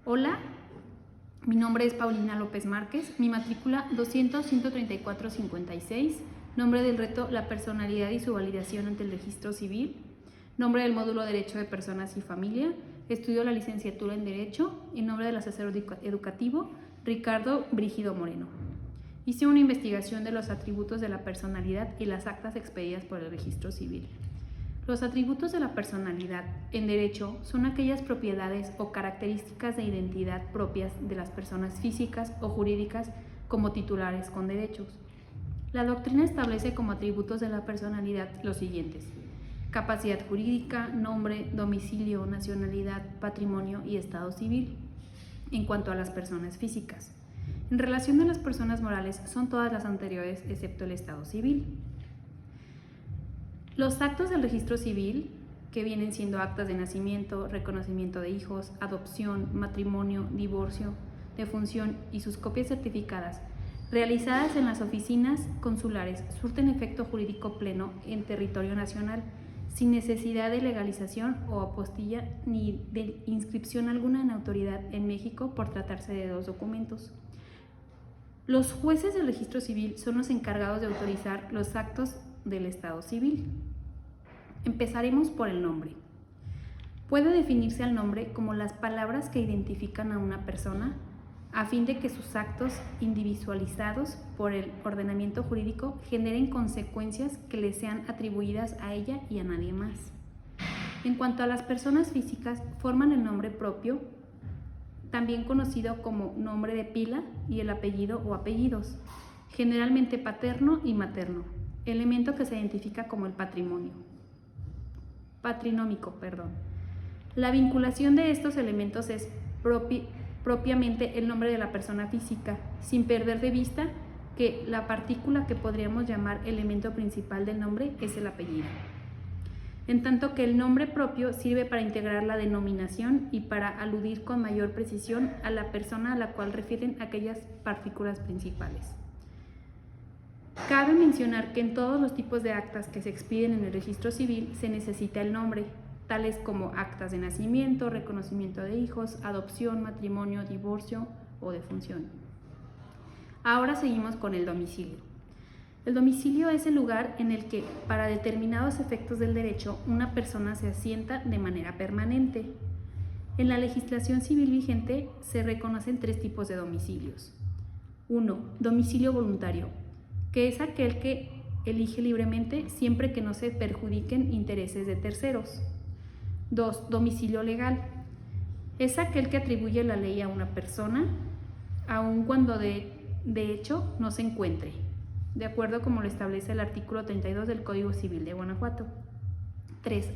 Hola, mi nombre es Paulina López Márquez, mi matrícula 200-134-56, nombre del reto La personalidad y su validación ante el registro civil, nombre del módulo Derecho de Personas y Familia, estudio la licenciatura en Derecho, en nombre del asesor educativo Ricardo Brígido Moreno. Hice una investigación de los atributos de la personalidad y las actas expedidas por el registro civil. Los atributos de la personalidad en derecho son aquellas propiedades o características de identidad propias de las personas físicas o jurídicas como titulares con derechos. La doctrina establece como atributos de la personalidad los siguientes: capacidad jurídica, nombre, domicilio, nacionalidad, patrimonio y estado civil. En cuanto a las personas físicas, en relación a las personas morales son todas las anteriores excepto el estado civil. Los actos del registro civil, que vienen siendo actas de nacimiento, reconocimiento de hijos, adopción, matrimonio, divorcio, defunción y sus copias certificadas, realizadas en las oficinas consulares, surten efecto jurídico pleno en territorio nacional, sin necesidad de legalización o apostilla ni de inscripción alguna en autoridad en México por tratarse de dos documentos. Los jueces del registro civil son los encargados de autorizar los actos del estado civil. Empezaremos por el nombre. Puede definirse al nombre como las palabras que identifican a una persona a fin de que sus actos individualizados por el ordenamiento jurídico generen consecuencias que le sean atribuidas a ella y a nadie más. En cuanto a las personas físicas, forman el nombre propio, también conocido como nombre de pila, y el apellido o apellidos, generalmente paterno y materno, elemento que se identifica como el patrinómico. La vinculación de estos elementos es propiamente el nombre de la persona física, sin perder de vista que la partícula que podríamos llamar elemento principal del nombre es el apellido. En tanto que el nombre propio sirve para integrar la denominación y para aludir con mayor precisión a la persona a la cual refieren aquellas partículas principales. Cabe mencionar que en todos los tipos de actas que se expiden en el registro civil se necesita el nombre, tales como actas de nacimiento, reconocimiento de hijos, adopción, matrimonio, divorcio o defunción. Ahora seguimos con el domicilio. El domicilio es el lugar en el que, para determinados efectos del derecho, una persona se asienta de manera permanente. En la legislación civil vigente se reconocen tres tipos de domicilios. 1. Domicilio voluntario, que es aquel que elige libremente siempre que no se perjudiquen intereses de terceros. 2. Domicilio legal, es aquel que atribuye la ley a una persona, aun cuando de hecho no se encuentre, de acuerdo como lo establece el artículo 32 del Código Civil de Guanajuato. 3.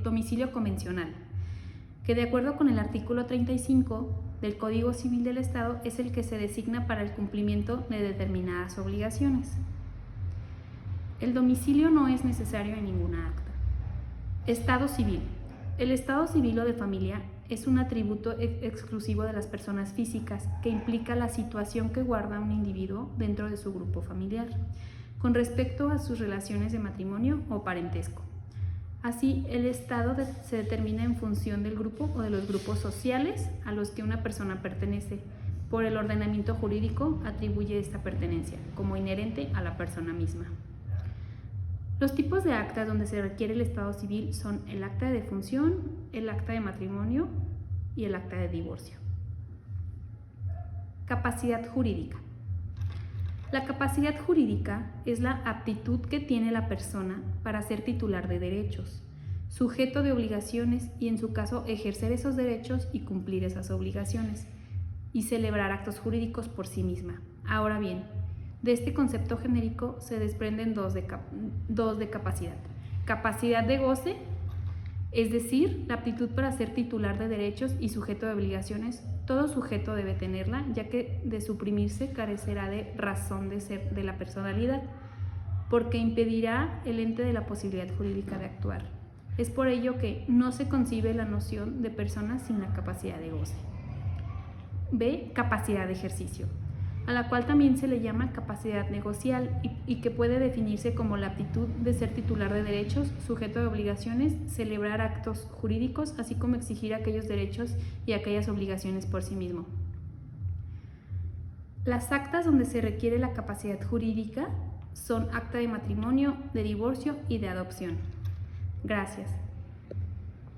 Domicilio convencional, que de acuerdo con el artículo 35 del Código Civil del Estado es el que se designa para el cumplimiento de determinadas obligaciones. El domicilio no es necesario en ninguna acta. Estado civil. El estado civil o de familia es un atributo exclusivo de las personas físicas que implica la situación que guarda un individuo dentro de su grupo familiar, con respecto a sus relaciones de matrimonio o parentesco. Así, el estado se determina en función del grupo o de los grupos sociales a los que una persona pertenece. Por el ordenamiento jurídico atribuye esta pertenencia como inherente a la persona misma. Los tipos de actas donde se requiere el estado civil son el acta de defunción, el acta de matrimonio y el acta de divorcio. Capacidad jurídica. La capacidad jurídica es la aptitud que tiene la persona para ser titular de derechos, sujeto de obligaciones y, en su caso, ejercer esos derechos y cumplir esas obligaciones, y celebrar actos jurídicos por sí misma. Ahora bien, de este concepto genérico se desprenden dos de capacidad. Capacidad de goce, es decir, la aptitud para ser titular de derechos y sujeto de obligaciones. Todo sujeto debe tenerla, ya que de suprimirse carecerá de razón de ser de la personalidad, porque impedirá el ente de la posibilidad jurídica de actuar. Es por ello que no se concibe la noción de persona sin la capacidad de goce. B. Capacidad de ejercicio. a la cual también se le llama capacidad negocial y que puede definirse como la aptitud de ser titular de derechos, sujeto de obligaciones, celebrar actos jurídicos, así como exigir aquellos derechos y aquellas obligaciones por sí mismo. Las actas donde se requiere la capacidad jurídica son acta de matrimonio, de divorcio y de adopción. Gracias.